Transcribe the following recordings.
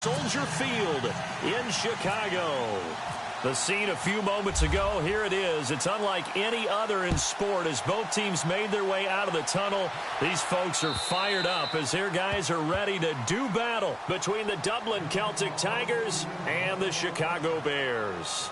Soldier Field in Chicago. The scene a few moments ago, here it is. It's unlike any other in sport as both teams made their way out of the tunnel. These folks are fired up as their guys are ready to do battle between the Dublin Celtic Tigers and the Chicago Bears.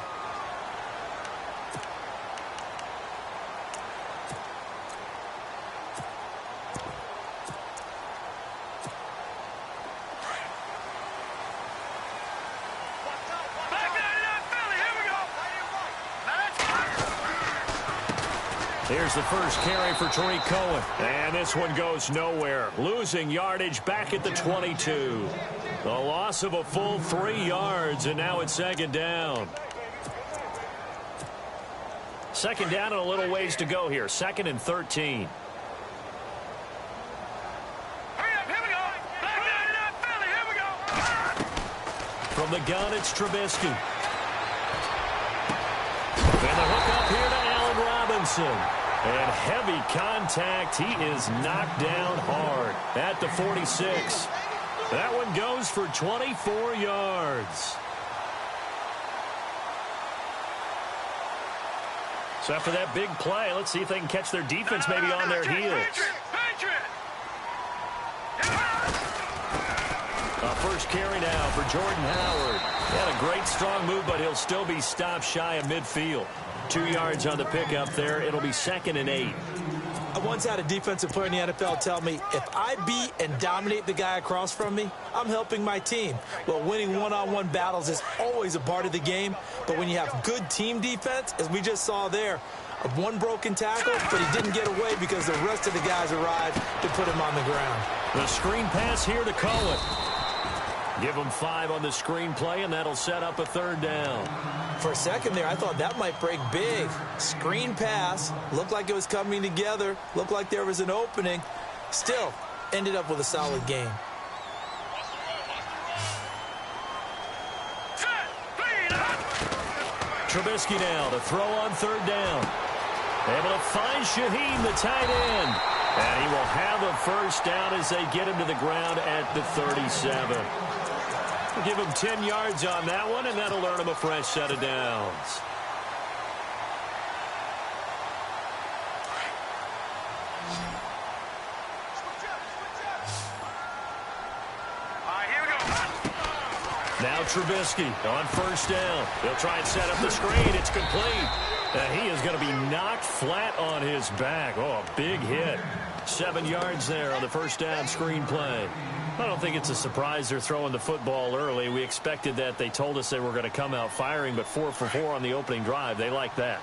Here's the first carry for Tariq Cohen. And this one goes nowhere. Losing yardage back at the 22. The loss of a full 3 yards, and now it's second down. Second down and a little ways to go here. 2nd and 13. From the gun, it's Trubisky. And the hook up here to Allen Robinson. And heavy contact. He is knocked down hard at the 46. That one goes for 24 yards. So after that big play, let's see if they can catch their defense maybe on their heels. First carry now for Jordan Howard. He had a great strong move, but he'll still be stopped shy of midfield. 2 yards on the pickup there. It'll be 2nd and 8. I once had a defensive player in the NFL tell me, if I beat and dominate the guy across from me, I'm helping my team. Well, winning one-on-one battles is always a part of the game, but when you have good team defense, as we just saw there, one broken tackle, but he didn't get away because the rest of the guys arrived to put him on the ground. The screen pass here to Cohen. Give him 5 on the screen play, and that'll set up a 3rd down. For a second there, I thought that might break big. Screen pass. Looked like it was coming together. Looked like there was an opening. Still, ended up with a solid game. Trubisky now to throw on 3rd down. Able to find Shaheen, the tight end. And he will have a first down as they get him to the ground at the 37. We'll give him 10 yards on that one, and that'll earn him a fresh set of downs. Now Trubisky on 1st down. He'll try and set up the screen. It's complete. And he is going to be knocked flat on his back. Oh, a big hit. 7 yards there on the 1st down screen play. I don't think it's a surprise they're throwing the football early. We expected that. They told us they were going to come out firing, but 4 for 4 on the opening drive. They like that.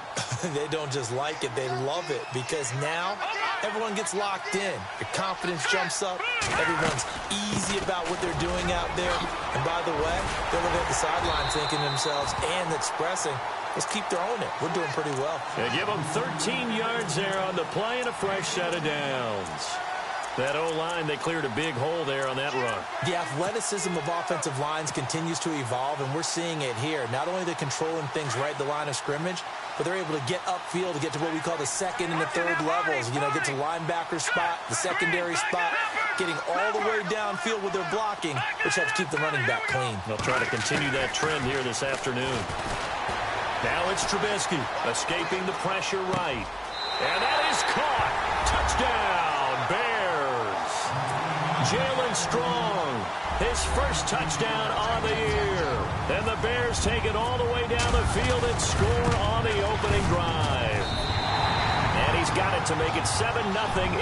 They don't just like it. They love it because now everyone gets locked in. Your confidence jumps up. Everyone's easy about what they're doing out there. And by the way, they're looking at the sideline thinking to themselves and expressing, let's keep throwing it. We're doing pretty well. They give them 13 yards there on the play and a fresh set of downs. That O-line, they cleared a big hole there on that run. The athleticism of offensive lines continues to evolve, and we're seeing it here. Not only they're controlling things right at the line of scrimmage, but they're able to get upfield to get to what we call the 2nd and the 3rd levels. You know, get to linebacker spot, the secondary spot, getting all the way downfield with their blocking, which helps keep the running back clean. They'll try to continue that trend here this afternoon. Now it's Trubisky escaping the pressure right. And that is caught. Touchdown, Bears. Jalen Strong, his first touchdown on the year. And the Bears take it all the way down the field and score on the opening drive. And he's got it to make it 7-0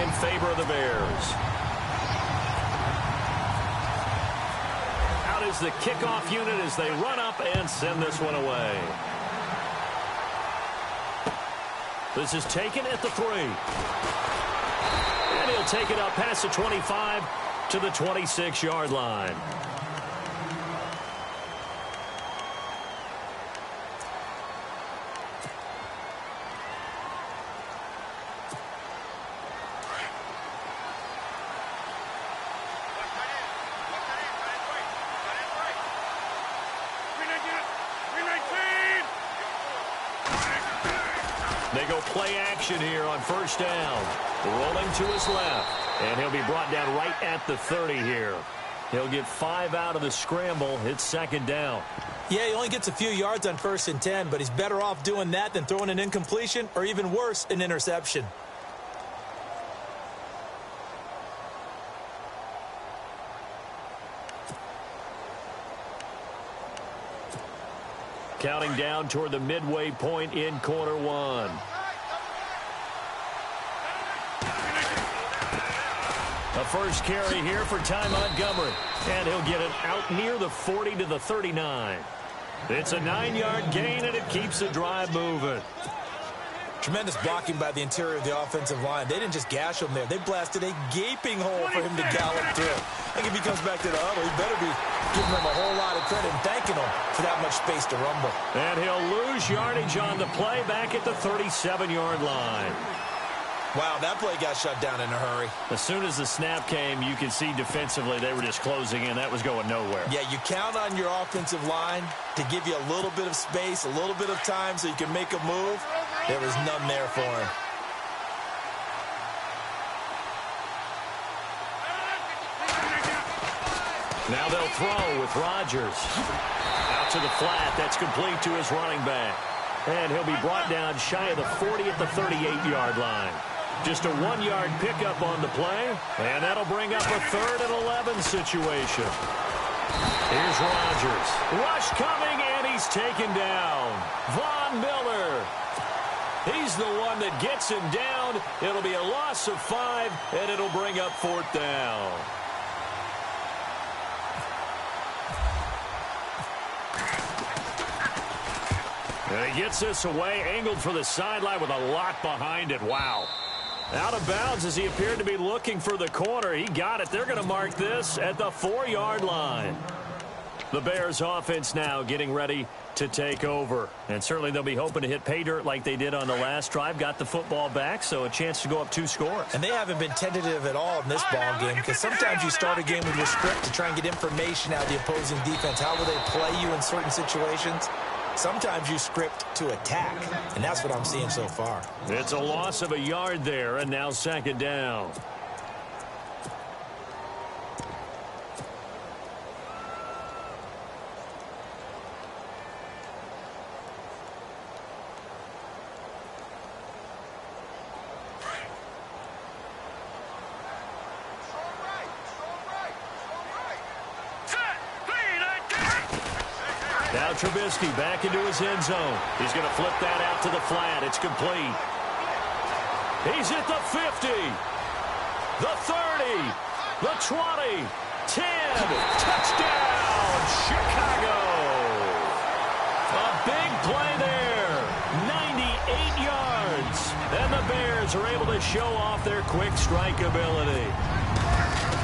in favor of the Bears. Out is the kickoff unit as they run up and send this one away. This is taken at the 3. And he'll take it up past the 25 to the 26-yard line. They go play action here on 1st down. Rolling to his left. And he'll be brought down right at the 30 here. He'll get 5 out of the scramble. It's second down. Yeah, he only gets a few yards on 1st and 10, but he's better off doing that than throwing an incompletion or even worse, an interception. Counting down toward the midway point in quarter one. A first carry here for Ty Montgomery. And he'll get it out near the 40 to the 39. It's a 9-yard gain, and it keeps the drive moving. Tremendous blocking by the interior of the offensive line. They didn't just gash him there. They blasted a gaping hole for him to gallop through. I think if he comes back to the huddle, he better be giving them a whole lot of credit and thanking them for that much space to rumble. And he'll lose yardage on the play back at the 37-yard line. Wow, that play got shut down in a hurry. As soon as the snap came, you could see defensively they were just closing in. That was going nowhere. Yeah, you count on your offensive line to give you a little bit of space, a little bit of time so you can make a move. There was none there for him. Now they'll throw with Rodgers. Out to the flat. That's complete to his running back. And he'll be brought down shy of the 40 at the 38-yard line. Just a 1-yard pickup on the play, and that'll bring up a 3rd and 11 situation. Here's Rodgers. Rush coming, and he's taken down. Von Miller. He's the one that gets him down. It'll be a loss of 5, and it'll bring up 4th down. And he gets this away, angled for the sideline with a lot behind it. Wow. Out of bounds as he appeared to be looking for the corner. He got it. They're going to mark this at the 4-yard line. The Bears offense now getting ready to take over. And certainly they'll be hoping to hit pay dirt like they did on the last drive. Got the football back, so a chance to go up 2 scores. And they haven't been tentative at all in this ball game, because sometimes you start a game with your script to try and get information out of the opposing defense. How will they play you in certain situations? Sometimes you script to attack, and that's what I'm seeing so far. It's a loss of a yard there, and now second down. Now Trubisky back into his end zone. He's going to flip that out to the flat. It's complete. He's at the 50, the 30, the 20, 10. Touchdown, Chicago. A big play there. 98 yards. And the Bears are able to show off their quick strike ability.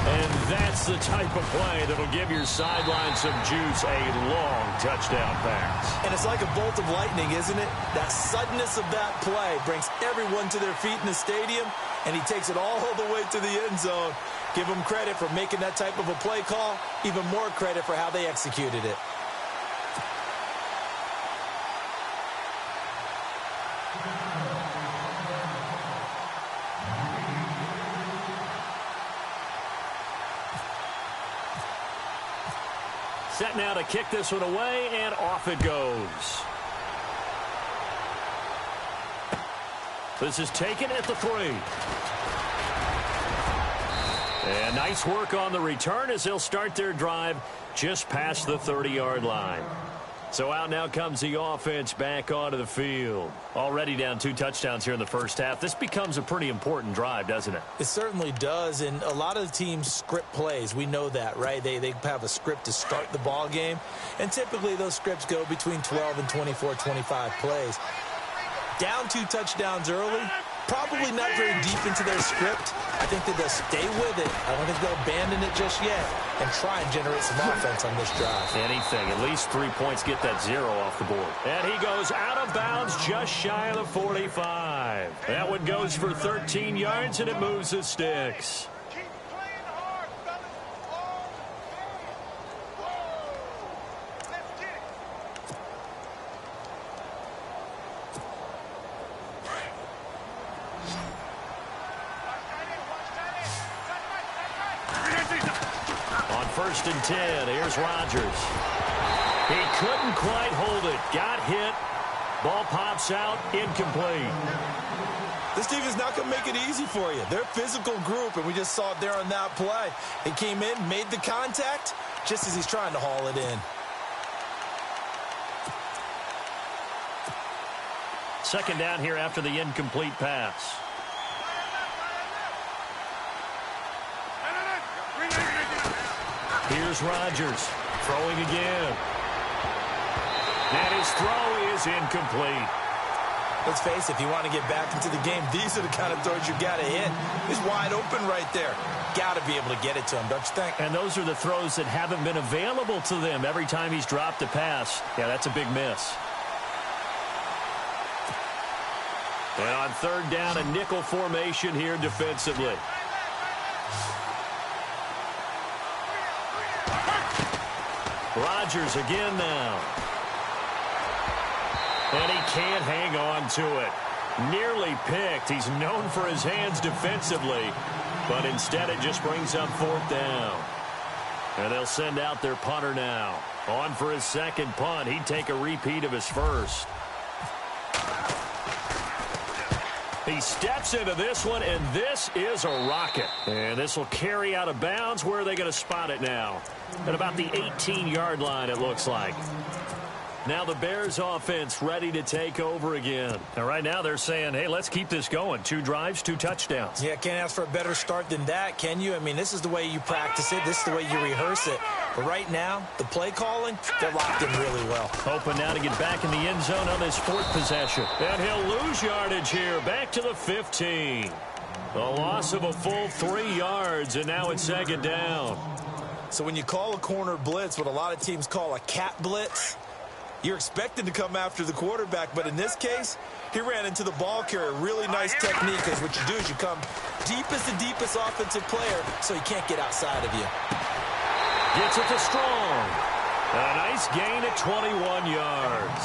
And that's the type of play that'll give your sideline some juice, a long touchdown pass. And it's like a bolt of lightning, isn't it? That suddenness of that play brings everyone to their feet in the stadium, and he takes it all the way to the end zone. Give him credit for making that type of a play call, even more credit for how they executed it. Set now to kick this one away, and off it goes. This is taken at the 3. And nice work on the return as they'll start their drive just past the 30-yard line. So out now comes the offense back onto the field. Already down 2 touchdowns here in the first half. This becomes a pretty important drive, doesn't it? It certainly does, and a lot of the teams script plays. We know that, right? They have a script to start the ball game, and typically those scripts go between 12 and 24, 25 plays. Down 2 touchdowns early, probably not very deep into their script. I think that they'll stay with it. I don't think they'll abandon it just yet and try and generate some offense on this drive. Anything. At least 3 points, get that 0 off the board. And he goes out of bounds just shy of the 45. That one goes for 13 yards, and it moves the sticks. first and 10. Here's Rodgers. He couldn't quite hold it. Got hit. Ball pops out. Incomplete. This team is not going to make it easy for you. They're a physical group, and we just saw it there on that play. He came in, made the contact, just as he's trying to haul it in. Second down here after the incomplete pass. Here's Rodgers throwing again. And his throw is incomplete. Let's face it, if you want to get back into the game, these are the kind of throws you got to hit. He's wide open right there. Got to be able to get it to him, don't you think? And those are the throws that haven't been available to them every time he's dropped a pass. Yeah, that's a big miss. And on third down, a nickel formation here defensively. Rodgers again now. And he can't hang on to it. Nearly picked. He's known for his hands defensively, but instead it just brings up fourth down. And they'll send out their punter now. On for his second punt. He'd take a repeat of his first. He steps into this one, and this is a rocket. And this will carry out of bounds. Where are they going to spot it now? At about the 18-yard line, it looks like. Now the Bears offense ready to take over again. And right now they're saying, hey, let's keep this going. 2 drives, 2 touchdowns. Yeah, can't ask for a better start than that, can you? I mean, this is the way you practice it. This is the way you rehearse it. But right now, the play calling, they're locked in really well. Hoping now to get back in the end zone on this 4th possession. And he'll lose yardage here. Back to the 15. A loss of a full 3 yards, and now it's second down. So when you call a corner blitz, what a lot of teams call a cat blitz, you're expected to come after the quarterback, but in this case, he ran into the ball carrier. Really nice technique, because what you do is you come deepest offensive player, so he can't get outside of you. Gets it to Strong. A nice gain at 21 yards.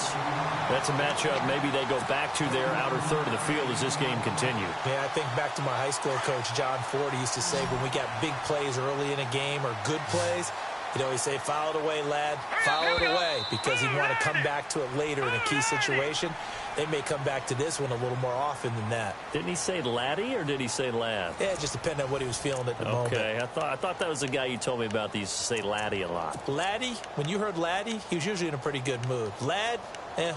That's a matchup maybe they go back to their outer third of the field as this game continues. Yeah, I think back to my high school coach, John Ford. He used to say when we got big plays early in a game or good plays, he'd always say, foul it away, lad. Foul it away, because he'd want to come back to it later in a key situation. They may come back to this one a little more often than that. Didn't he say laddie or did he say lad? Yeah, it just depended on what he was feeling at the moment. Okay, I thought that was the guy you told me about that used to say laddie a lot. Laddie, when you heard laddie, he was usually in a pretty good mood. Lad, eh.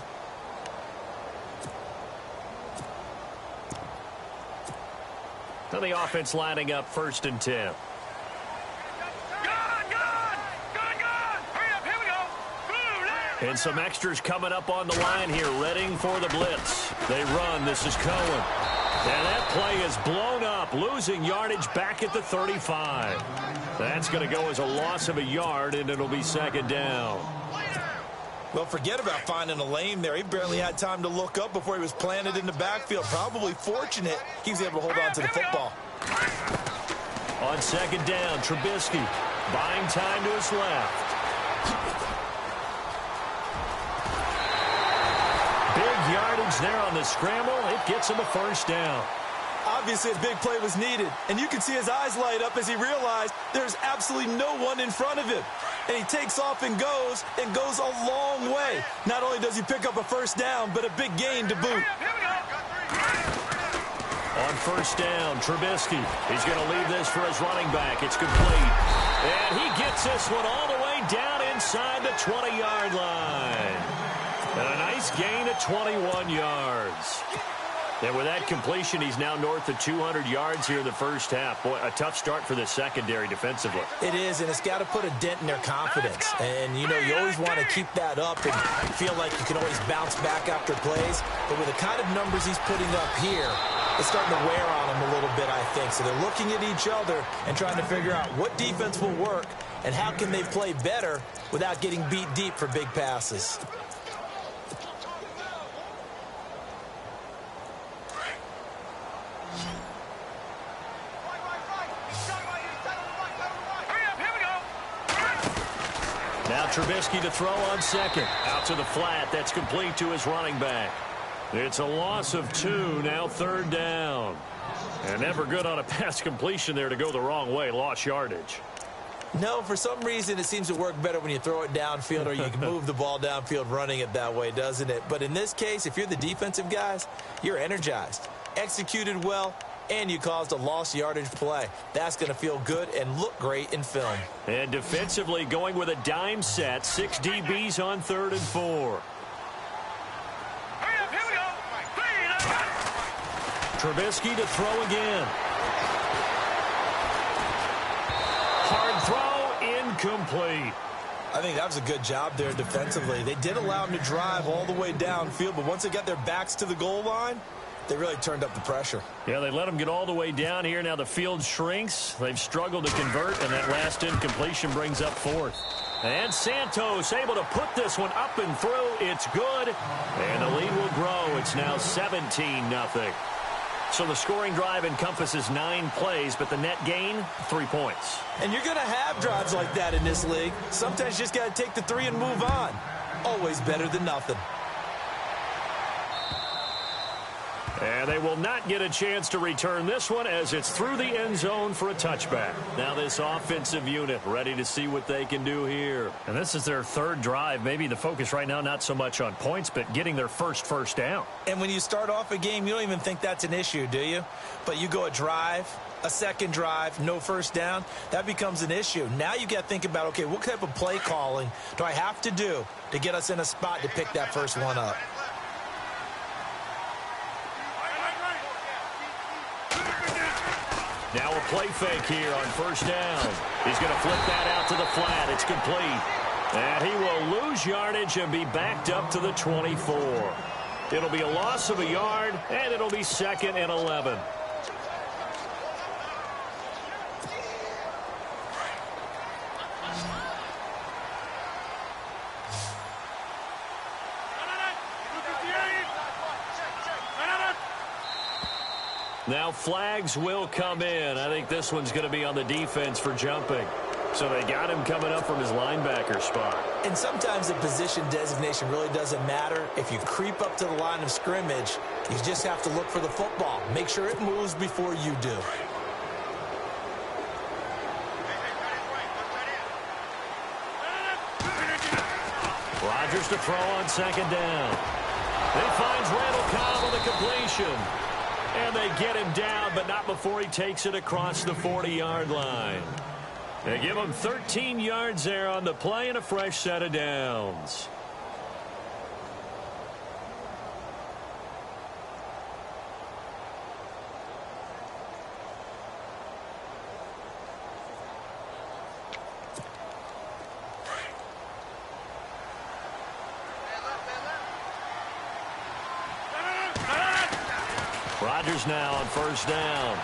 So the offense lining up 1st and 10. And some extras coming up on the line here, readying for the blitz. They run. This is Cohen. And that play is blown up, losing yardage back at the 35. That's going to go as a loss of a yard, and it'll be second down. Well, forget about finding a lane there. He barely had time to look up before he was planted in the backfield. Probably fortunate he was able to hold on to the football. On second down, Trubisky buying time to his left. Big yardage there on the scramble. It gets him a first down. Obviously, a big play was needed, and you can see his eyes light up as he realized there's absolutely no one in front of him. And he takes off and goes a long way. Not only does he pick up a first down, but a big gain to boot. On first down, Trubisky. He's going to leave this for his running back. It's complete. And he gets this one all the way down inside the 20-yard line. And a nice gain of 21 yards. And with that completion, he's now north of 200 yards here in the first half. Boy, a tough start for the secondary defensively. It is, and it's got to put a dent in their confidence. And, you know, you always want to keep that up and feel like you can always bounce back after plays. But with the kind of numbers he's putting up here, it's starting to wear on them a little bit, I think. So they're looking at each other and trying to figure out what defense will work and how can they play better without getting beat deep for big passes. Now Trubisky to throw on second. Out to the flat. That's complete to his running back. It's a loss of 2. Now third down. And never good on a pass completion there to go the wrong way. Lost yardage. No, for some reason, it seems to work better when you throw it downfield or you can move the ball downfield running it that way, doesn't it? But in this case, if you're the defensive guys, you're energized, executed well, and you caused a lost yardage play. That's going to feel good and look great in film. And defensively going with a dime set, 6 DBs on 3rd and 4. Trubisky to throw again. Hard throw, incomplete. I think that was a good job there defensively. They did allow them to drive all the way downfield, but once they got their backs to the goal line, they really turned up the pressure. Yeah, they let them get all the way down here. Now the field shrinks. They've struggled to convert, and that last incompletion brings up 4th. And Santos able to put this one up and through. It's good, and the lead will grow. It's now 17-0. So the scoring drive encompasses 9 plays, but the net gain, 3 points. And you're going to have drives like that in this league. Sometimes you just got to take the 3 and move on. Always better than nothing. And they will not get a chance to return this one as it's through the end zone for a touchback. Now this offensive unit ready to see what they can do here. And this is their 3rd drive. Maybe the focus right now not so much on points, but getting their first down. And when you start off a game, you don't even think that's an issue, do you? But you go a drive, a second drive, no first down, that becomes an issue. Now you got to think about, okay, what type of play calling do I have to do to get us in a spot to pick that first one up? Now a play fake here on 1st down. He's going to flip that out to the flat. It's complete. And he will lose yardage and be backed up to the 24. It'll be a loss of a yard, and it'll be 2nd and 11. Now flags will come in. I think this one's going to be on the defense for jumping. So they got him coming up from his linebacker spot. And sometimes the position designation really doesn't matter. If you creep up to the line of scrimmage, you just have to look for the football. Make sure it moves before you do. Rodgers to throw on 2nd down. He finds Randall Cobb on the completion. And they get him down, but not before he takes it across the 40-yard line. They give him 13 yards there on the play and a fresh set of downs. Rodgers now on 1st down.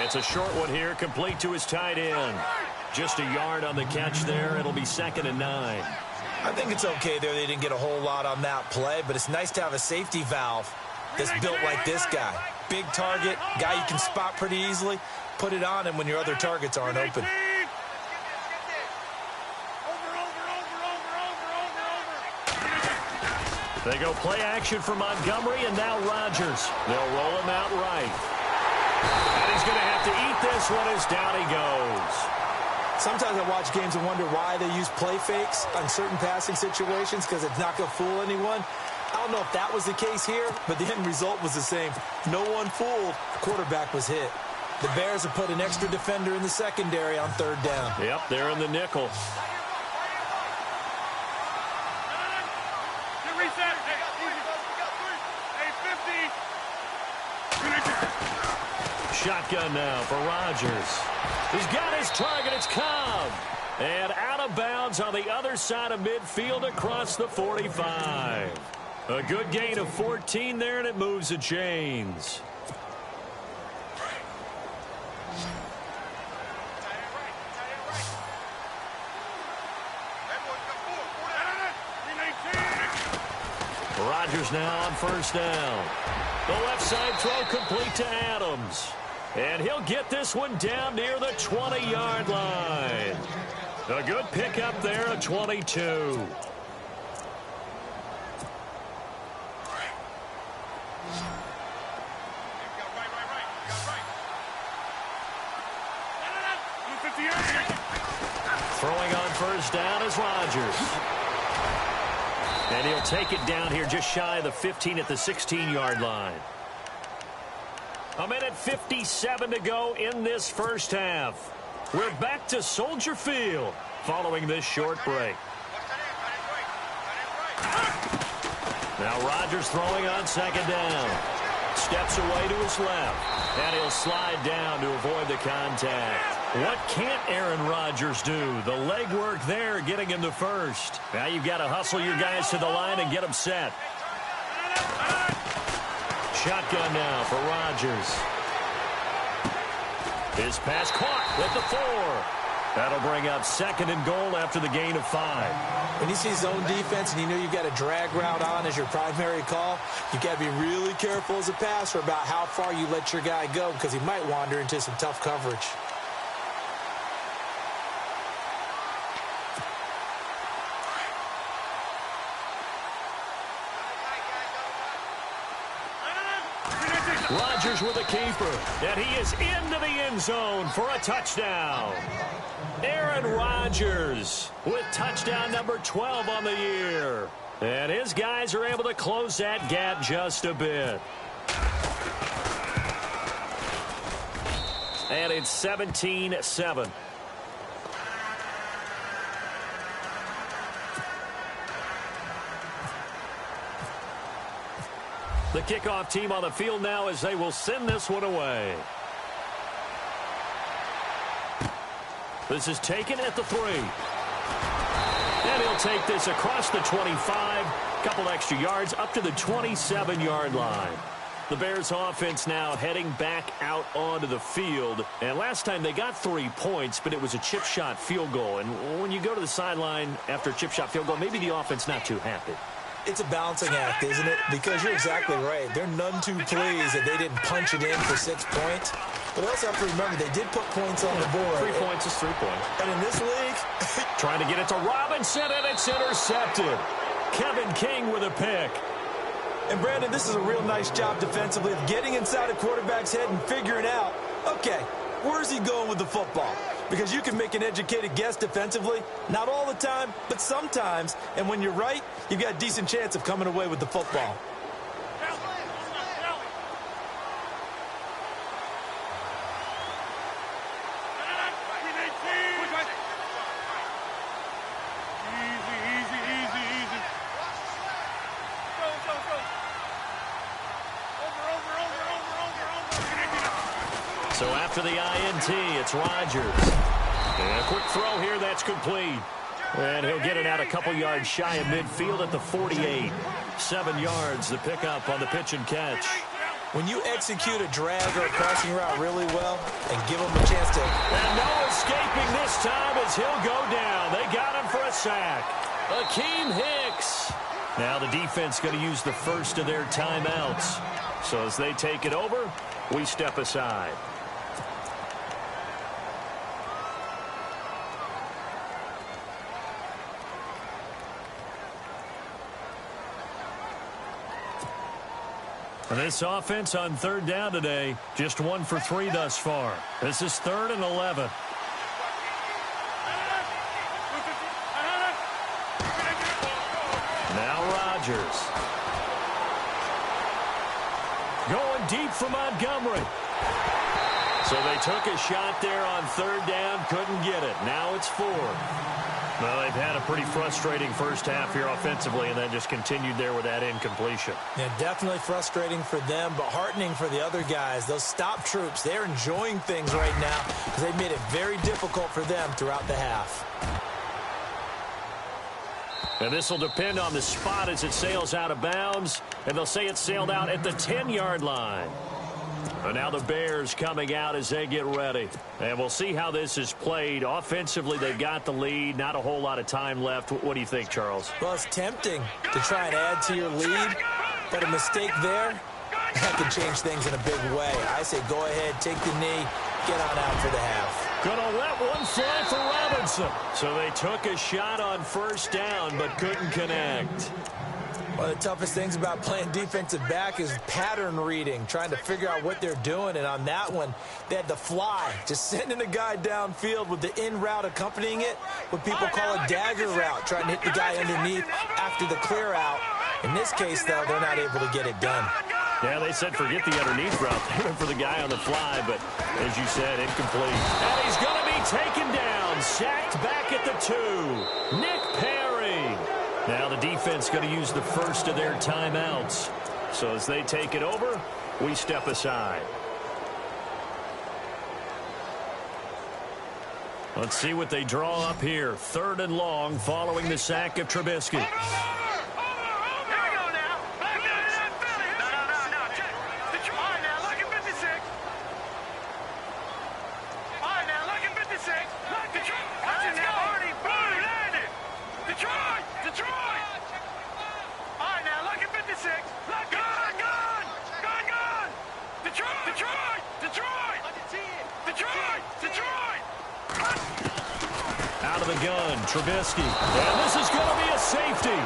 It's a short one here, complete to his tight end. Just a yard on the catch there. It'll be 2nd and 9. I think it's okay there. They didn't get a whole lot on that play, but it's nice to have a safety valve that's built like this guy. Big target, guy you can spot pretty easily. Put it on him when your other targets aren't open. They go play action for Montgomery, and now Rodgers. They'll roll him out right. And he's going to have to eat this one as down he goes. Sometimes I watch games and wonder why they use play fakes on certain passing situations because it's not going to fool anyone. I don't know if that was the case here, but the end result was the same. No one fooled. Quarterback was hit. The Bears have put an extra defender in the secondary on 3rd down. Yep, they're in the nickel. Shotgun now for Rodgers. He's got his target. It's Cobb. And out of bounds on the other side of midfield across the 45. A good gain of 14 there, and it moves the chains. Rodgers now on 1st down. The left side throw complete to Adams. And he'll get this one down near the 20-yard line. A good pickup there at 22. first down is Rodgers. And he'll take it down here just shy of the 15 at the 16-yard line. 1:57 to go in this first half. We're back to Soldier Field following this short break. Now Rodgers throwing on second down. Steps away to his left. And he'll slide down to avoid the contact. What can't Aaron Rodgers do? The legwork there getting him to first. Now you've got to hustle your guys to the line and get them set. Shotgun now for Rodgers. His pass caught at the 4. That'll bring up second and goal after the gain of 5. When you see zone defense and you know you've got a drag route on as your primary call, you've got to be really careful as a passer about how far you let your guy go because he might wander into some tough coverage. Rodgers with a keeper, and he is into the end zone for a touchdown. Aaron Rodgers with touchdown number 12 on the year. And his guys are able to close that gap just a bit. And it's 17-7. The kickoff team on the field now as they will send this one away. This is taken at the 3. And he'll take this across the 25. Couple extra yards up to the 27-yard line. The Bears offense now heading back out onto the field. And last time they got 3 points, but it was a chip shot field goal. And when you go to the sideline after a chip shot field goal, maybe the offense not too happy. It's a balancing act, isn't it? Because you're exactly right. They're none too pleased that they didn't punch it in for 6 points. But also have to remember, they did put points on the board. 3 points is 3 points. And in this league... trying to get it to Robinson, and it's intercepted. Kevin King with a pick. And, Brandon, this is a real nice job defensively of getting inside a quarterback's head and figuring out, okay, where's he going with the football? Because you can make an educated guess defensively, not all the time, but sometimes. And when you're right, you've got a decent chance of coming away with the football. So after the INT, it's Rodgers. And a quick throw here, that's complete. And he'll get it out a couple yards shy of midfield at the 48. 7 yards, the pickup on the pitch and catch. When you execute a drag or a crossing route really well and give him a chance to... And no escaping this time as he'll go down. They got him for a sack. Akeem Hicks. Now the defense going to use the first of their timeouts. So as they take it over, we step aside. And this offense on third down today, just 1 for 3 thus far. This is 3rd and 11. Now Rodgers. Going deep for Montgomery. So they took a shot there on third down, couldn't get it. Now it's 4. Well, they've had a pretty frustrating first half here offensively, and then just continued there with that incompletion. Yeah, definitely frustrating for them, but heartening for the other guys. Those stop troops, they're enjoying things right now because they've made it very difficult for them throughout the half. And this will depend on the spot as it sails out of bounds, and they'll say it sailed out at the 10-yard line. And now the Bears coming out as they get ready. And we'll see how this is played. Offensively, they've got the lead. Not a whole lot of time left. What do you think, Charles? Well, it's tempting to try and add to your lead, but a mistake there, that could change things in a big way. I say go ahead, take the knee, get on out for the half. Gonna let one fly for Robinson. So they took a shot on first down, but couldn't connect. One of the toughest things about playing defensive back is pattern reading, trying to figure out what they're doing. And on that one, they had the fly, just sending a guy downfield with the in route accompanying it, what people call a dagger route, trying to hit the guy underneath after the clear out. In this case, though, they're not able to get it done. Yeah, they said forget the underneath route. They went for the guy on the fly, but as you said, incomplete. And he's going to be taken down, sacked back at the 2. Nick Perry. Now the defense going to use the first of their timeouts. So as they take it over, we step aside. Let's see what they draw up here. 3rd and long following the sack of Trubisky. Out of the gun, Trubisky. And this is going to be a safety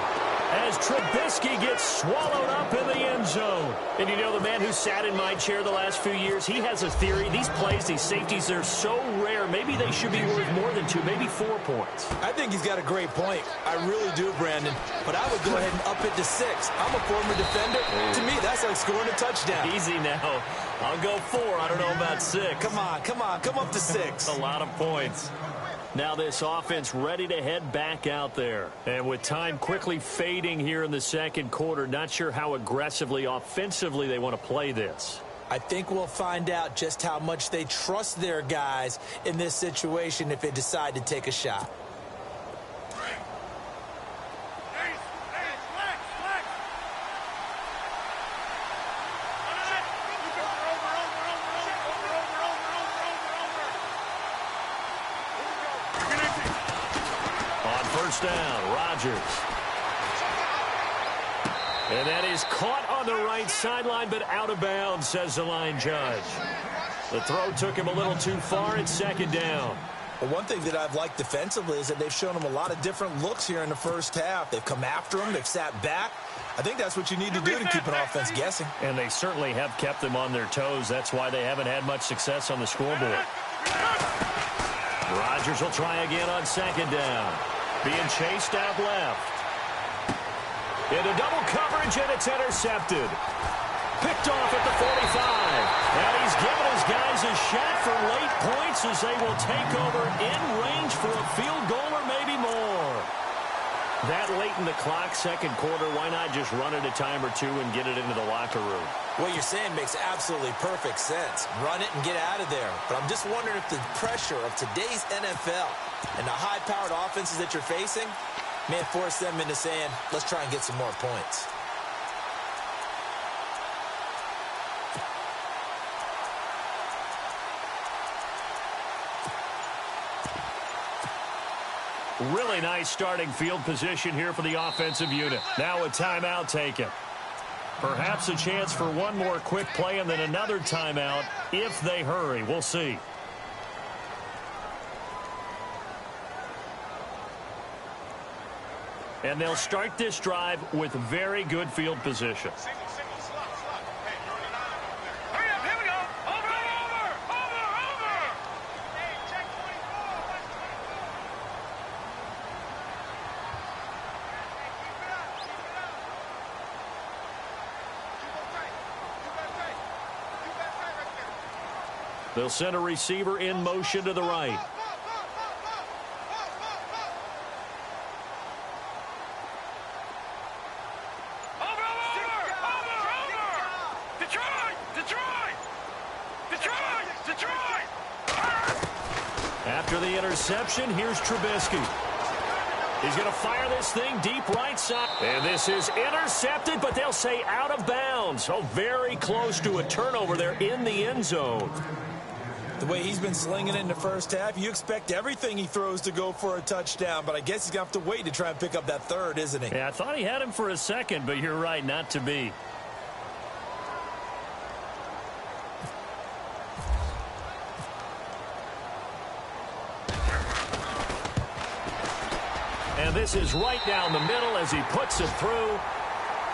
as Trubisky gets swallowed up in the end zone. And you know, the man who sat in my chair the last few years, he has a theory. These plays, these safeties, they're so rare. Maybe they should be worth more than 2, maybe 4 points. I think he's got a great point. I really do, Brandon. But I would go ahead and up it to 6. I'm a former defender. To me, that's like scoring a touchdown. Easy now. I'll go 4. I don't know about 6. Come on. Come up to 6. A lot of points. Now this offense ready to head back out there. And with time quickly fading here in the second quarter, not sure how aggressively, offensively they want to play this. I think we'll find out just how much they trust their guys in this situation if they decide to take a shot. First down, Rodgers. And that is caught on the right sideline, but out of bounds, says the line judge. The throw took him a little too far. It's 2nd down. Well, one thing that I've liked defensively is that they've shown him a lot of different looks here in the first half. They've come after him. They've sat back. I think that's what you need to do to keep an offense guessing. And they certainly have kept them on their toes. That's why they haven't had much success on the scoreboard. Rodgers will try again on 2nd down. Being chased out left. Into double coverage, and it's intercepted. Picked off at the 45. And he's given his guys a shot for late points as they will take over in range for a field goal or maybe more. That late in the clock, second quarter, why not just run it a time or 2 and get it into the locker room? What you're saying makes absolutely perfect sense. Run it and get out of there. But I'm just wondering if the pressure of today's NFL and the high-powered offenses that you're facing may have forced them into saying, let's try and get some more points. Really nice starting field position here for the offensive unit. Now a timeout taken. Perhaps a chance for one more quick play and then another timeout if they hurry. We'll see. And they'll start this drive with very good field position. They'll send a receiver in motion to the right. After the interception, here's Trubisky. He's going to fire this thing deep right side. And this is intercepted, but they'll say out of bounds. Oh, very close to a turnover there in the end zone. The way he's been slinging it in the first half, you expect everything he throws to go for a touchdown, but I guess he's going to have to wait to try and pick up that third, isn't he? Yeah, I thought he had him for a second, but you're right, not to be. And this is right down the middle as he puts it through.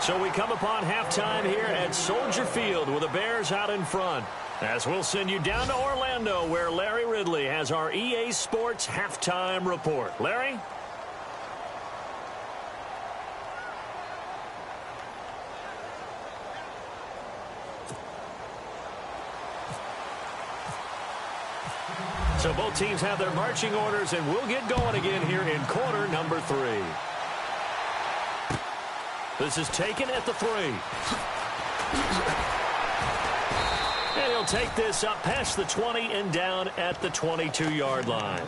So we come upon halftime here at Soldier Field with the Bears out in front. As we'll send you down to Orlando, where Larry Ridley has our EA Sports halftime report. Larry? So both teams have their marching orders, and we'll get going again here in quarter number 3. This is taken at the 3. And he'll take this up past the 20 and down at the 22-yard line.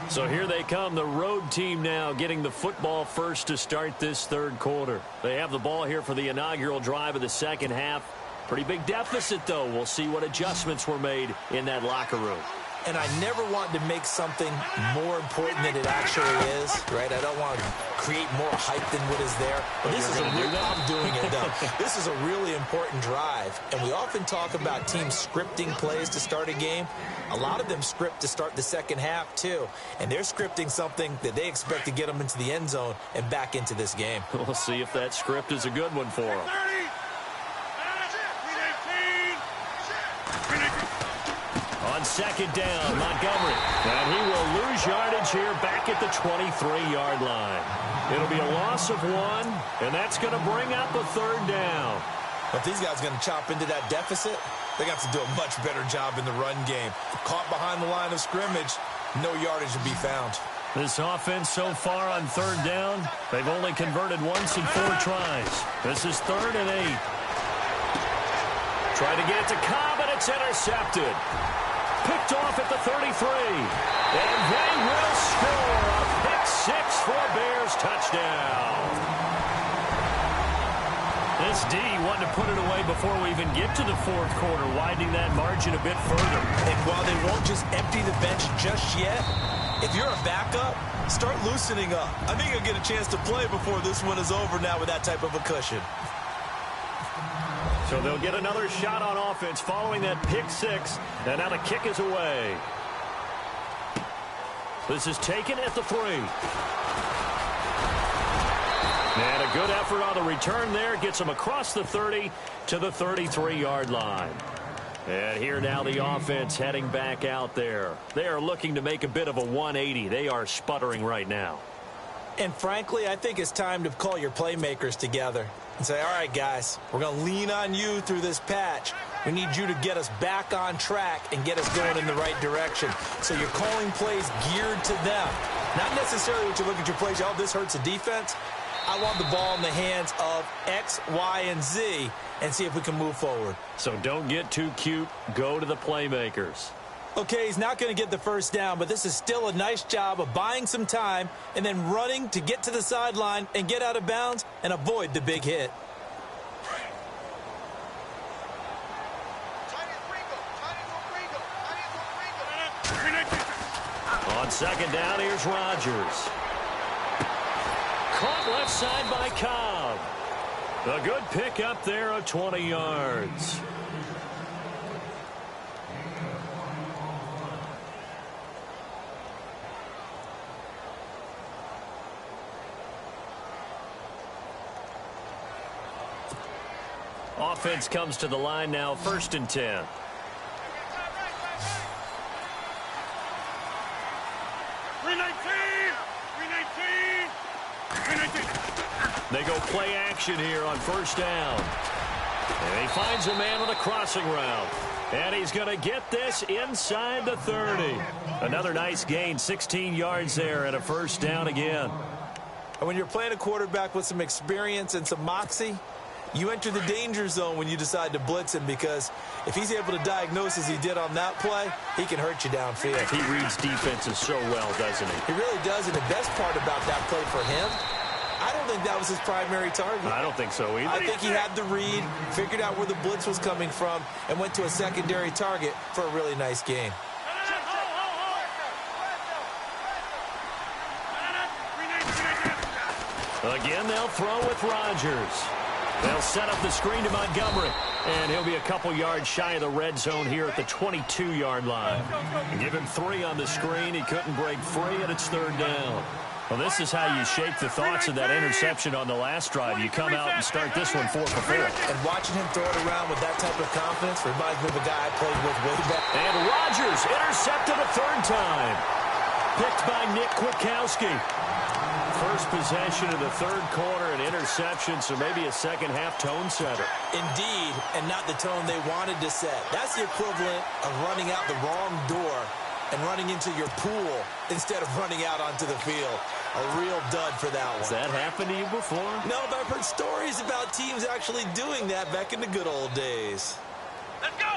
So here they come, the road team now getting the football first to start this third quarter. They have the ball here for the inaugural drive of the second half. Pretty big deficit, though. We'll see what adjustments were made in that locker room. And I never want to make something more important than it actually is, right? I don't want to create more hype than what is there. But this is I'm doing it, though. This is a really important drive. And we often talk about teams scripting plays to start a game. A lot of them script to start the second half, too. And they're scripting something that they expect to get them into the end zone and back into this game. We'll see if that script is a good one for them. On second down, Montgomery. And he will lose yardage here back at the 23-yard line. It'll be a loss of 1, and that's going to bring up a third down. If these guys are going to chop into that deficit, they got to do a much better job in the run game. Caught behind the line of scrimmage, no yardage to be found. This offense so far on third down, they've only converted once in 4 tries. This is 3rd and 8. Try to get it to Cobb, and it's intercepted. Picked off at the 33. And they will score a pick-6 for a Bears touchdown. This D wanted to put it away before we even get to the fourth quarter, widening that margin a bit further. And while they won't just empty the bench just yet, if you're a backup, start loosening up. I think you'll get a chance to play before this one is over now with that type of a cushion. So they'll get another shot on offense following that pick-6, and now the kick is away. This is taken at the 3. And a good effort on the return there. Gets him across the 30 to the 33-yard line. And here now the offense heading back out there. They are looking to make a bit of a 180. They are sputtering right now. And frankly, I think it's time to call your playmakers together and say, all right, guys, we're going to lean on you through this patch. We need you to get us back on track and get us going in the right direction. So you're calling plays geared to them. Not necessarily what you look at your plays, oh, this hurts the defense. I want the ball in the hands of X, Y, and Z and see if we can move forward. So don't get too cute. Go to the playmakers. Okay, he's not going to get the first down, but this is still a nice job of buying some time and then running to get to the sideline and get out of bounds and avoid the big hit. On second down, here's Rodgers. Caught left side by Cobb. A good pick up there of 20 yards. Offense comes to the line now, 1st and 10. They go play action here on 1st down. And he finds a man with a crossing route. And he's going to get this inside the 30. Another nice gain, 16 yards there and a 1st down again. And when you're playing a quarterback with some experience and some moxie, you enter the danger zone when you decide to blitz him, because if he's able to diagnose as he did on that play, he can hurt you downfield. He reads defenses so well, doesn't he? He really does, and the best part about that play for him, I don't think that was his primary target. I don't think so either. I think he had the read, figured out where the blitz was coming from, and went to a secondary target for a really nice gain. Again, they'll throw with Rodgers. They'll set up the screen to Montgomery. And he'll be a couple yards shy of the red zone here at the 22-yard line. Give him 3 on the screen. He couldn't break free, and it's 3rd down. Well, this is how you shape the thoughts of that interception on the last drive. You come out and start this one 4 for 4. And watching him throw it around with that type of confidence reminds me of a guy I played with way back. And Rodgers intercepted a third time. Picked by Nick Kwiatkowski. First possession of the third quarter, an interception, so maybe a second-half tone setter. Indeed, and not the tone they wanted to set. That's the equivalent of running out the wrong door and running into your pool instead of running out onto the field. A real dud for that one. Has that happened to you before? No, but I've heard stories about teams actually doing that back in the good old days. Let's go!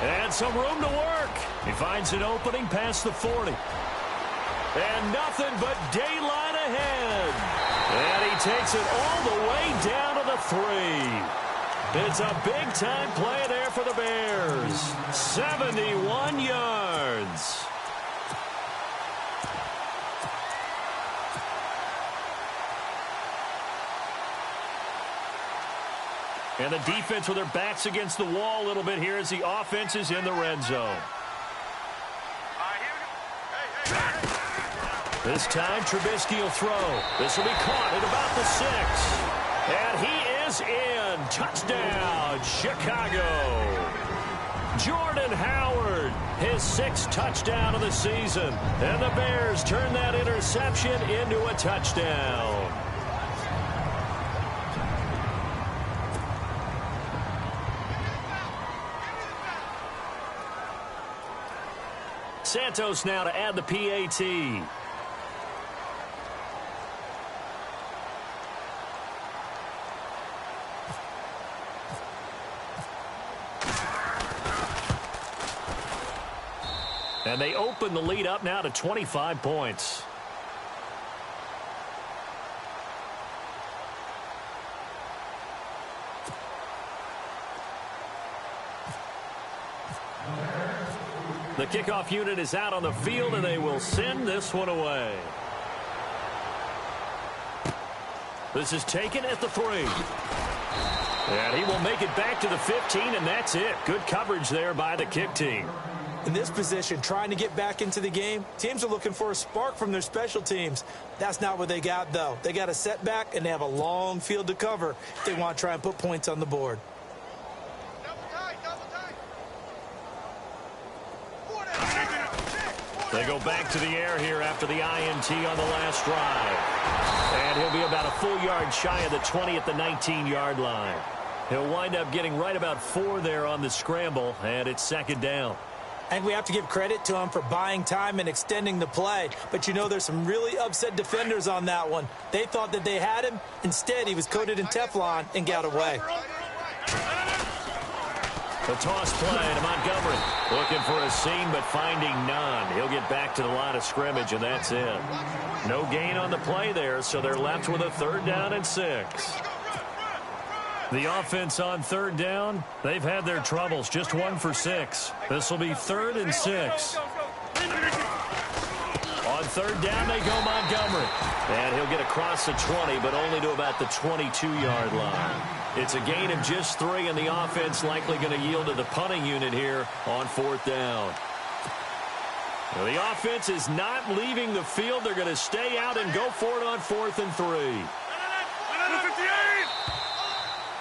And some room to work. He finds an opening past the 40. And nothing but daylight ahead. And he takes it all the way down to the 3. It's a big-time play there for the Bears. 71 yards. And the defense with their backs against the wall a little bit here as the offense is in the red zone. This time, Trubisky will throw. This will be caught at about the 6. And he is in. Touchdown, Chicago. Jordan Howard, his 6th touchdown of the season. And the Bears turn that interception into a touchdown. Santos now to add the PAT. And they open the lead up now to 25 points. The kickoff unit is out on the field, and they will send this one away. This is taken at the 3. And he will make it back to the 15, and that's it. Good coverage there by the kick team. In this position, trying to get back into the game, teams are looking for a spark from their special teams. That's not what they got, though. They got a setback, and they have a long field to cover if they want to try and put points on the board. They go back to the air here after the INT on the last drive. And he'll be about a full yard shy of the 20 at the 19-yard line. He'll wind up getting right about 4 there on the scramble, and it's 2nd down. And we have to give credit to him for buying time and extending the play. But, you know, there's some really upset defenders on that one. They thought that they had him. Instead, he was coated in Teflon and got away. The toss play to Montgomery. Looking for a seam, but finding none. He'll get back to the line of scrimmage, and that's it. No gain on the play there, so they're left with a 3rd down and 6. The offense on 3rd down, they've had their troubles. Just 1 for 6. This will be 3rd and 6. On 3rd down, they go Montgomery. And he'll get across the 20, but only to about the 22-yard line. It's a gain of just 3, and the offense likely going to yield to the punting unit here on 4th down. Well, the offense is not leaving the field. They're going to stay out and go for it on 4th and 3.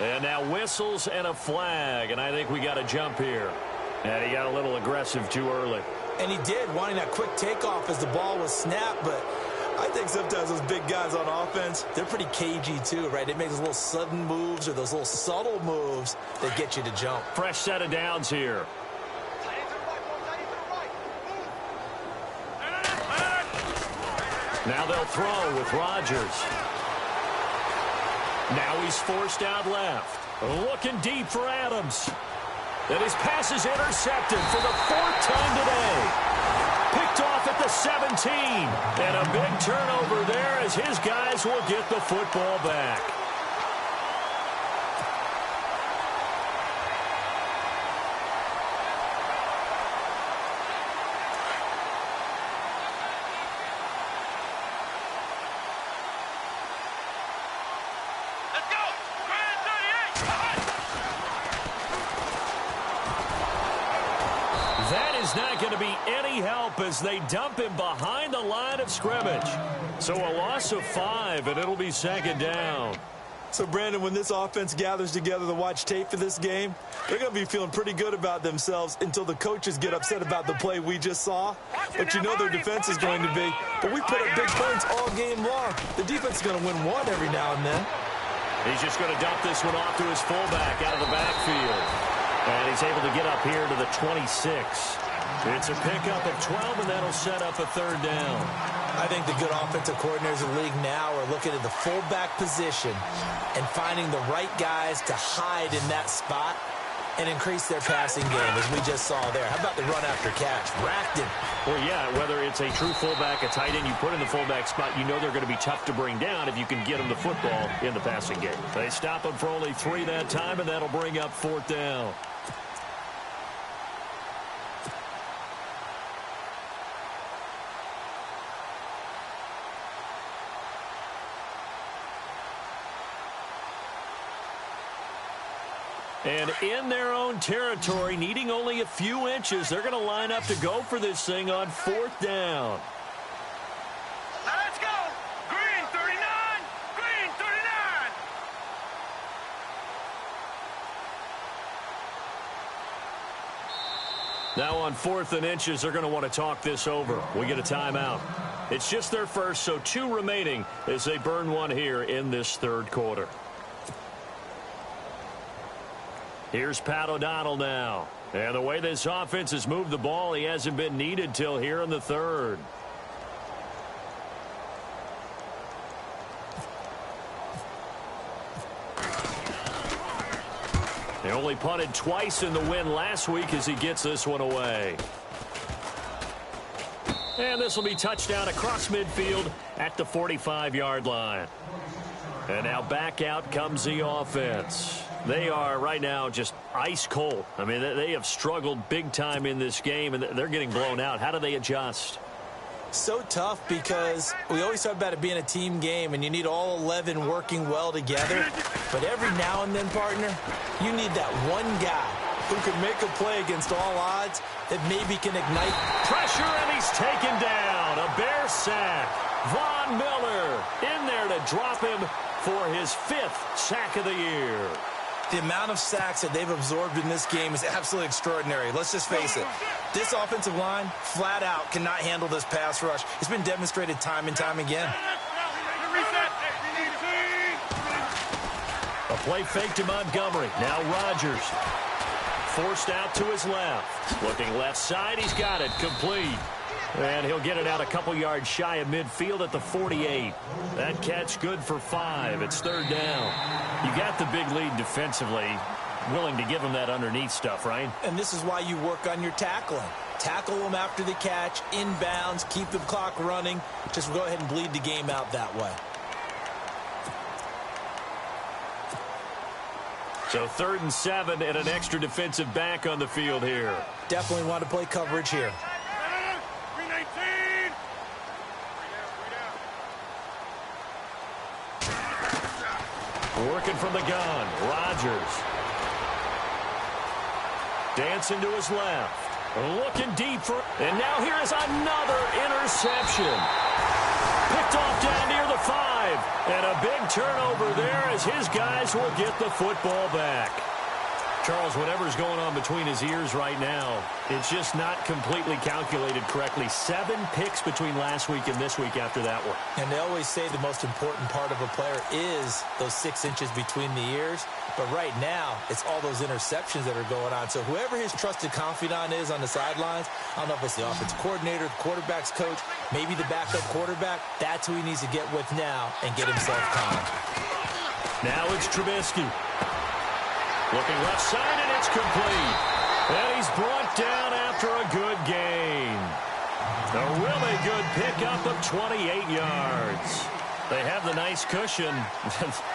And now whistles and a flag, and I think we got a jump here. And he got a little aggressive too early. And he did, wanting that quick takeoff as the ball was snapped, but I think sometimes those big guys on offense, they're pretty cagey too, right? They make those little sudden moves or those little subtle moves that get you to jump. Fresh set of downs here. Now they'll throw with Rodgers. Now he's forced out left. Looking deep for Adams. And his pass is intercepted for the 4th time today. Picked off at the 17. And a big turnover there as his guys will get the football back. he's not going to be any help as they dump him behind the line of scrimmage. So a loss of 5, and it'll be second down. So, Brandon, when this offense gathers together to watch tape for this game, they're going to be feeling pretty good about themselves until the coaches get upset about the play we just saw. But you know their defense is going to be. But we put up big points all game long. The defense is going to win one every now and then. He's just going to dump this one off to his fullback out of the backfield. And he's able to get up here to the 26. It's a pickup of 12, and that'll set up a third down. I think the good offensive coordinators in the league now are looking at the fullback position and finding the right guys to hide in that spot and increase their passing game, as we just saw there. How about the run after catch? Racked him. Well, yeah, whether it's a true fullback, a tight end you put in the fullback spot, you know they're going to be tough to bring down if you can get them the football in the passing game. They stop him for only 3 that time, and that'll bring up 4th down. And in their own territory, needing only a few inches, they're going to line up to go for this thing on 4th down. Let's go! Green 39! Green 39! Now on 4th and inches, they're going to want to talk this over. We get a timeout. It's just their first, so 2 remaining as they burn one here in this 3rd quarter. Here's Pat O'Donnell now. And the way this offense has moved the ball, he hasn't been needed till here in the 3rd. They only punted twice in the win last week as he gets this one away. And this will be touchdown across midfield at the 45-yard line. And now back out comes the offense. They are right now just ice cold. I mean, they have struggled big time in this game, and they're getting blown out. How do they adjust? So tough because we always talk about it being a team game, and you need all 11 working well together. But every now and then, partner, you need that one guy who can make a play against all odds that maybe can ignite. Pressure, and he's taken down. A Bear sack. Von Miller in there to drop him for his 5th sack of the year. The amount of sacks that they've absorbed in this game is absolutely extraordinary. Let's just face it. This offensive line, flat out, cannot handle this pass rush. It's been demonstrated time and time again. A play fake to Montgomery. Now Rodgers. Forced out to his left. Looking left side. He's got it. Complete. And he'll get it out a couple yards shy of midfield at the 48. That catch good for 5. It's 3rd down. You got the big lead defensively. Willing to give him that underneath stuff, right? And this is why you work on your tackling. Tackle them after the catch, inbounds, keep the clock running. Just go ahead and bleed the game out that way. So 3rd and 7 and an extra defensive back on the field here. Definitely want to play coverage here. Working from the gun, Rodgers. Dancing to his left. Looking deep for... And now here is another interception. Picked off down near the 5. And a big turnover there as his guys will get the football back. Charles, whatever's going on between his ears right now, it's just not completely calculated correctly. 7 picks between last week and this week after that one. And they always say the most important part of a player is those 6 inches between the ears. But right now, it's all those interceptions that are going on. So whoever his trusted confidant is on the sidelines, I don't know if it's the offensive coordinator, the quarterback's coach, maybe the backup quarterback, that's who he needs to get with now and get himself calm. Now it's Trubisky. Looking left side, and it's complete. And he's brought down after a good gain. A really good pickup of 28 yards. They have the nice cushion.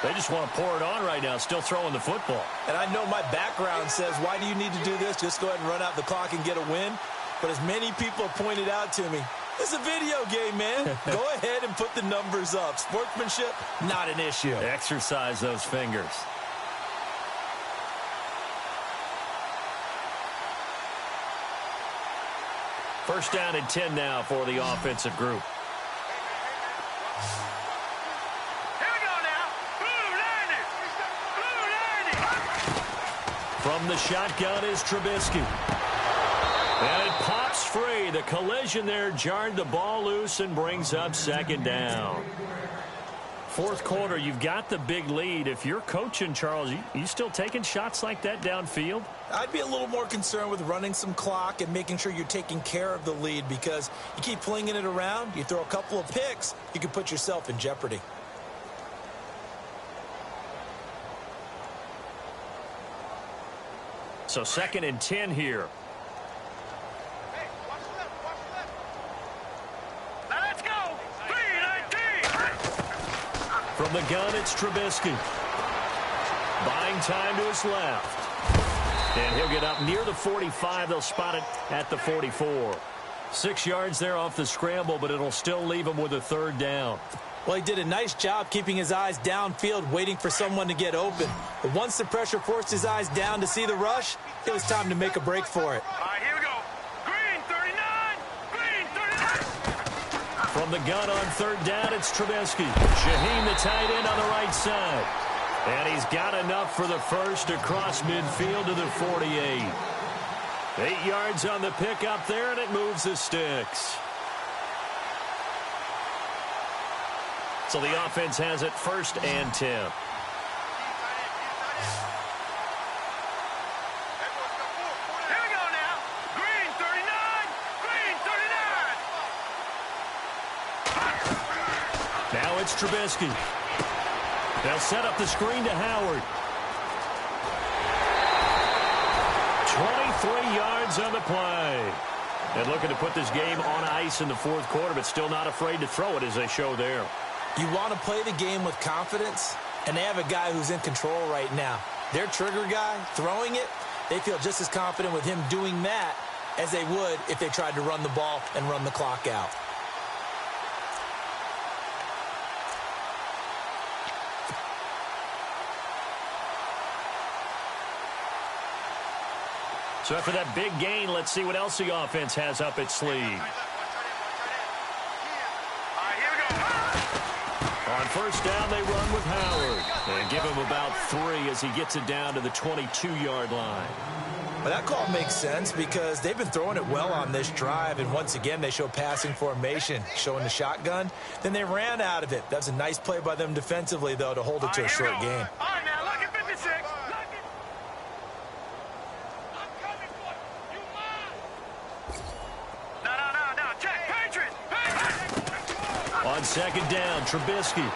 They just want to pour it on right now, still throwing the football. And I know my background says, why do you need to do this? Just go ahead and run out the clock and get a win. But as many people have pointed out to me, it's a video game, man. Go ahead and put the numbers up. Sportsmanship, not an issue. Exercise those fingers. First down and 10 now for the offensive group. Here we go now. Blue 90. Blue 90. From the shotgun is Trubisky. And it pops free. The collision there jarred the ball loose and brings up second down. Fourth quarter, you've got the big lead. If you're coaching, Charles, you still taking shots like that downfield? I'd be a little more concerned with running some clock and making sure you're taking care of the lead, because you keep flinging it around, you throw a couple of picks, you can put yourself in jeopardy. So second and 10 here. Hey, watch left, watch left. Now let's go. 319. From the gun, it's Trubisky. Buying time to his left. And he'll get up near the 45. They'll spot it at the 44. 6 yards there off the scramble, but it'll still leave him with a third down. Well, he did a nice job keeping his eyes downfield, waiting for someone to get open. But once the pressure forced his eyes down to see the rush, it was time to make a break for it. All right, here we go. Green 39. Green 39. From the gun on third down, it's Trubisky. Shaheen, the tight end, on the right side. And he's got enough for the first across midfield to the 48. 8 yards on the pickup there, and it moves the sticks. So the offense has it first and 10. Here we go now. Green 39. Green 39. Now it's Trubisky. They'll set up the screen to Howard. 23 yards on the play. And looking to put this game on ice in the fourth quarter, but still not afraid to throw it as they show there. You want to play the game with confidence, and they have a guy who's in control right now. Their trigger guy, throwing it, they feel just as confident with him doing that as they would if they tried to run the ball and run the clock out. So after that big gain, let's see what else the offense has up its sleeve. All right, here we go. On first down, they run with Howard. And give him about 3 as he gets it down to the 22-yard line. Well, that call makes sense because they've been throwing it well on this drive, and once again, they show passing formation, showing the shotgun. Then they ran out of it. That's a nice play by them defensively, though, to hold it to a short game. All right, now look at 56. Look at. I'm coming for you. You mine. No. Check. Patriots. On second down, Trubisky.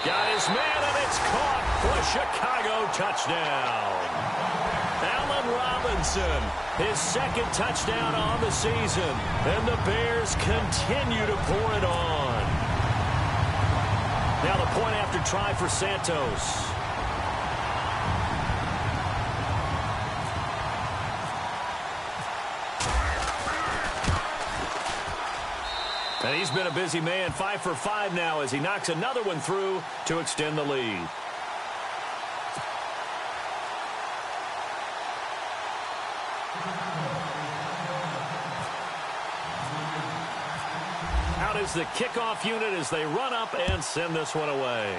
Got his man, and it's caught for a Chicago touchdown. Allen Robinson, his second touchdown on the season. And the Bears continue to pour it on. Now the point after try for Santos. And he's been a busy man, 5 for 5 now as he knocks another one through to extend the lead. Out is the kickoff unit as they run up and send this one away.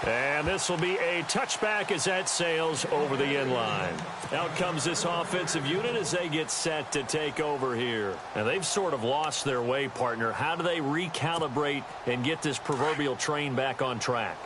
And this will be a touchback as that sails over the end line. Out comes this offensive unit as they get set to take over here. And they've sort of lost their way, partner. How do they recalibrate and get this proverbial train back on track?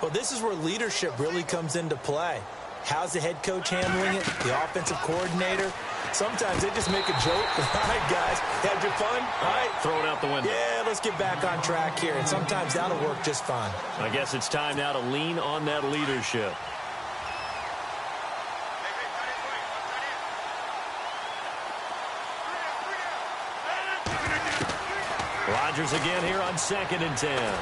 Well, this is where leadership really comes into play. How's the head coach handling it? The offensive coordinator? Sometimes they just make a joke. All right, guys, had your fun? All right. Throw it out the window. Yeah, let's get back on track here. And sometimes that'll work just fine. I guess it's time now to lean on that leadership. Rodgers again here on second and 10.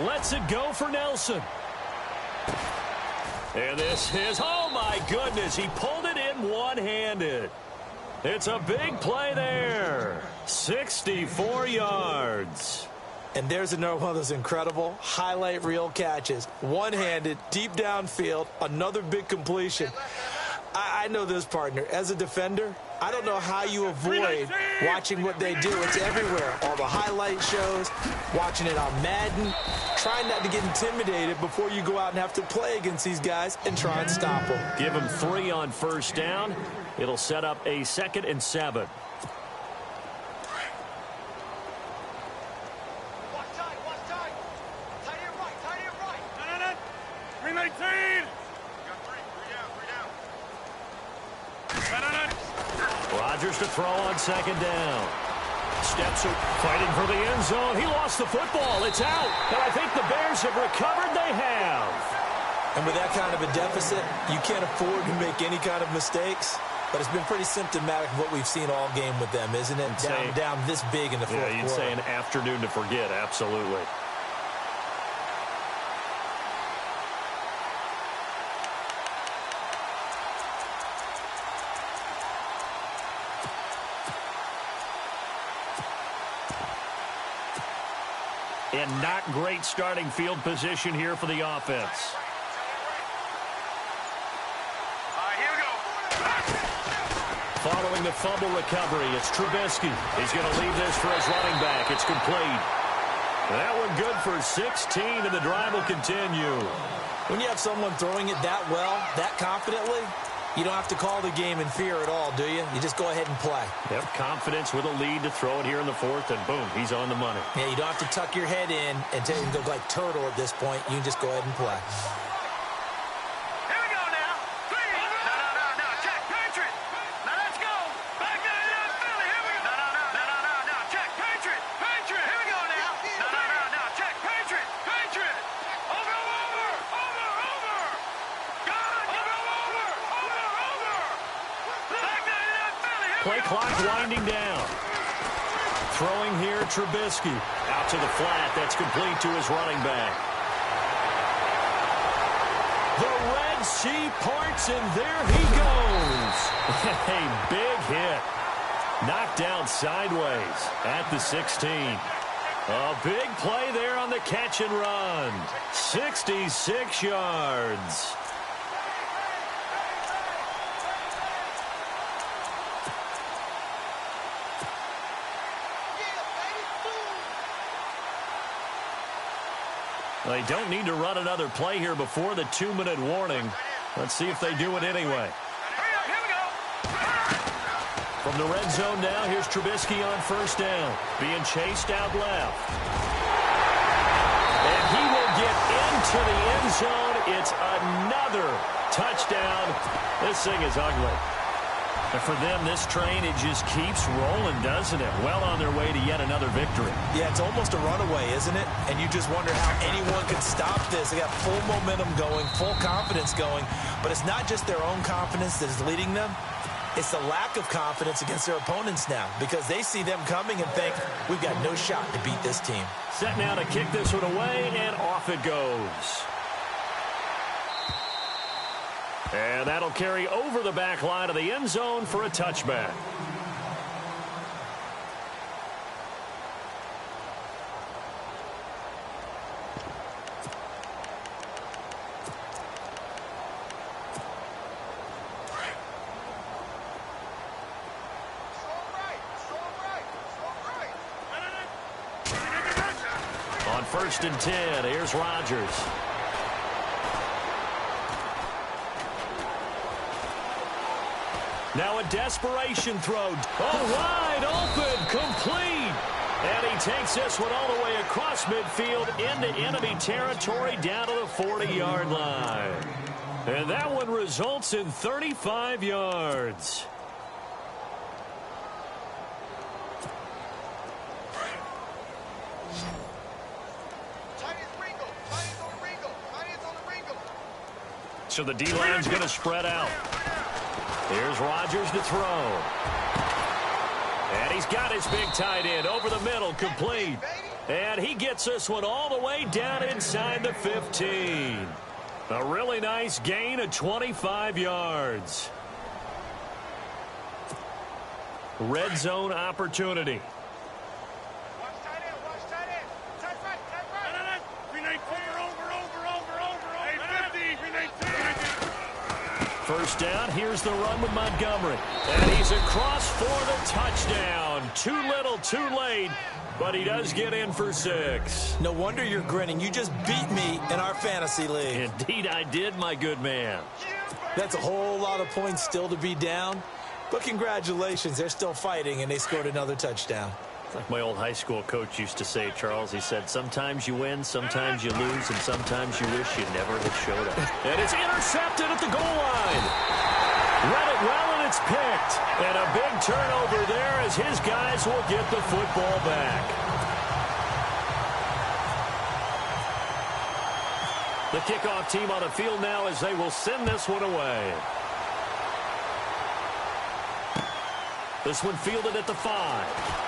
Lets it go for Nelson. And this is, oh my goodness, he pulled it in one-handed. It's a big play there. 64 yards. And there's another one of those incredible highlight reel catches. One-handed, deep downfield, another big completion. I know this, partner. As a defender, I don't know how you avoid watching what they do. It's everywhere. All the highlight shows, watching it on Madden, trying not to get intimidated before you go out and have to play against these guys and try and stop them. Give them 3 on first down. It'll set up a 2nd and 7. Rodgers to throw on 2nd down. Steps are fighting for the end zone. He lost the football. It's out. And I think the Bears have recovered. They have. And with that kind of a deficit, you can't afford to make any kind of mistakes. But it's been pretty symptomatic of what we've seen all game with them, isn't it? Down this big in the fourth quarter. Yeah, you'd say an afternoon to forget. Absolutely. And not great starting field position here for the offense. Here we go. Following the fumble recovery, it's Trubisky. He's going to leave this for his running back. It's complete. That one good for 16, and the drive will continue. When you have someone throwing it that well, that confidently, you don't have to call the game in fear at all, do you? You just go ahead and play. Yep, confidence with a lead to throw it here in the 4th, and boom, he's on the money. Yeah, you don't have to tuck your head in and go like turtle at this point. You can just go ahead and play. Here we go now. 3. No. Check. Patriot. Now let's go. Back there in Philly. Here we go. No. Check. Patriot. Here we go now. No. Check. Patriot. Over. God. Over. Back there in Philly. Play clock winding down. Throwing here, Trubisky. Out to the flat. That's complete to his running back. The Red Sea parts, and there he goes. A big hit. Knocked down sideways at the 16. A big play there on the catch and run. 66 yards. They don't need to run another play here before the 2-minute warning. Let's see if they do it anyway. Here we go. From the red zone now, here's Trubisky on first down. Being chased out left. And he will get into the end zone. It's another touchdown. This thing is ugly. And for them, this train, it just keeps rolling, doesn't it? Well on their way to yet another victory. Yeah, it's almost a runaway, isn't it? And you just wonder how anyone can stop this. They got full momentum going, full confidence going. But it's not just their own confidence that is leading them. It's the lack of confidence against their opponents now because they see them coming and think, we've got no shot to beat this team. Set now to kick this one away, and off it goes. And that'll carry over the back line of the end zone for a touchback. On 1st and 10, here's Rodgers. Now a desperation throw. Oh, wide open, complete. And he takes this one all the way across midfield into enemy territory down to the 40-yard line. And that one results in 35 yards. So the D-line's going to spread out. Here's Rodgers to throw. And he's got his big tight end over the middle, complete. And he gets this one all the way down inside the 15. A really nice gain of 25 yards. Red zone opportunity. first down. Here's the run with Montgomery. And he's across for the touchdown. Too little, too late. But he does get in for 6. No wonder you're grinning. You just beat me in our fantasy league. Indeed I did, my good man. That's a whole lot of points still to be down. But congratulations, they're still fighting, and they scored another touchdown. Like my old high school coach used to say, Charles, he said, sometimes you win, sometimes you lose, and sometimes you wish you never had showed up. And it's intercepted at the goal line. Read it well, and it's picked. And a big turnover there as his guys will get the football back. The kickoff team on the field now as they will send this one away. This one fielded at the 5.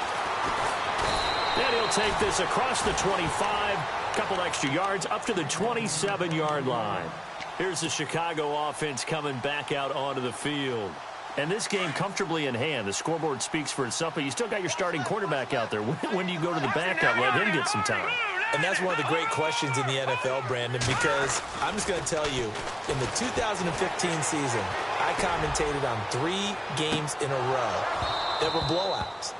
And he'll take this across the 25, couple extra yards, up to the 27-yard line. Here's the Chicago offense coming back out onto the field. And this game comfortably in hand. The scoreboard speaks for itself, but you still got your starting quarterback out there. When do you go to the backup, let him get some time? And that's one of the great questions in the NFL, Brandon, because I'm just going to tell you, in the 2015 season, I commentated on 3 games in a row that were blowouts.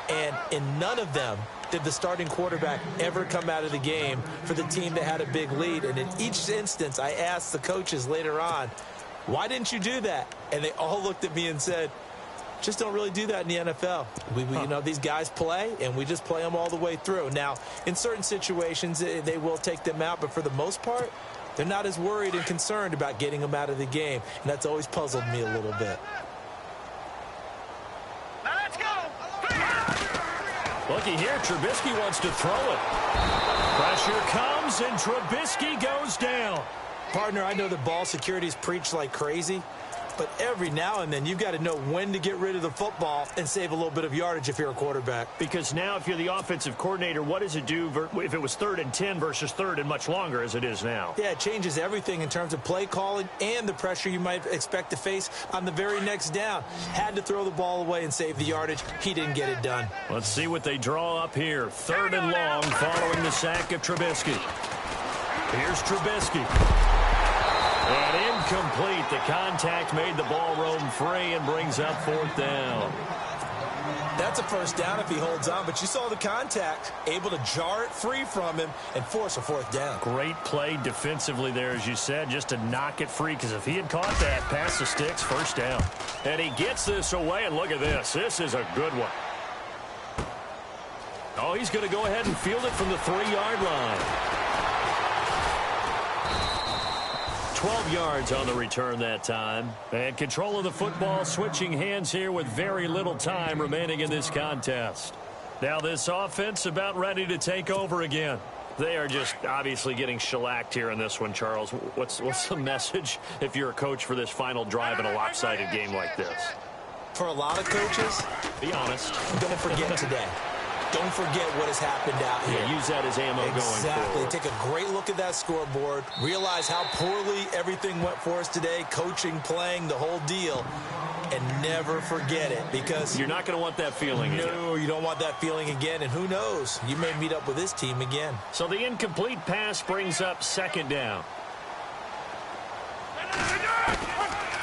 And in none of them did the starting quarterback ever come out of the game for the team that had a big lead. And in each instance, I asked the coaches later on, why didn't you do that? And they all looked at me and said, just don't really do that in the NFL. You know, these guys play, and we just play them all the way through. Now, in certain situations, they will take them out, but for the most part, they're not as worried and concerned about getting them out of the game. And that's always puzzled me a little bit. Now let's go. Looky here, Trubisky wants to throw it. Pressure comes, and Trubisky goes down. Partner, I know that ball security is preached like crazy, but every now and then you've got to know when to get rid of the football and save a little bit of yardage if you're a quarterback. Because now if you're the offensive coordinator, what does it do if it was 3rd and 10 versus 3rd and much longer as it is now? Yeah, it changes everything in terms of play calling and the pressure you might expect to face on the very next down. Had to throw the ball away and save the yardage. He didn't get it done. Let's see what they draw up here. 3rd and long following the sack of Trubisky. Here's Trubisky. And incomplete. The contact made the ball roam free and brings up 4th down. That's a first down if he holds on, but you saw the contact, able to jar it free from him and force a 4th down. Great play defensively there, as you said, just to knock it free, because if he had caught that, past the sticks, first down. And he gets this away, and look at this. This is a good one. Oh, he's going to go ahead and field it from the 3-yard line. 12 yards on the return that time. And control of the football switching hands here with very little time remaining in this contest. Now this offense about ready to take over again. They are just obviously getting shellacked here in this one, Charles. What's the message if you're a coach for this final drive in a lopsided game like this? For a lot of coaches, be honest, don't forget today. Don't forget what has happened out here. Yeah, use that as ammo going forward. Exactly. Take a great look at that scoreboard. Realize how poorly everything went for us today. Coaching, playing, the whole deal. And never forget it, because you're not going to want that feeling again. No, you don't want that feeling again. And who knows? You may meet up with this team again. So the incomplete pass brings up 2nd down.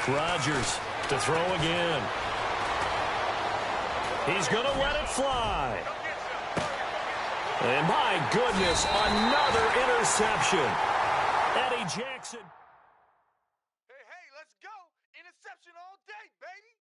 Rodgers to throw again. He's going to let it fly. And my goodness, another interception. Eddie Jackson. Hey, let's go. Interception all day, baby.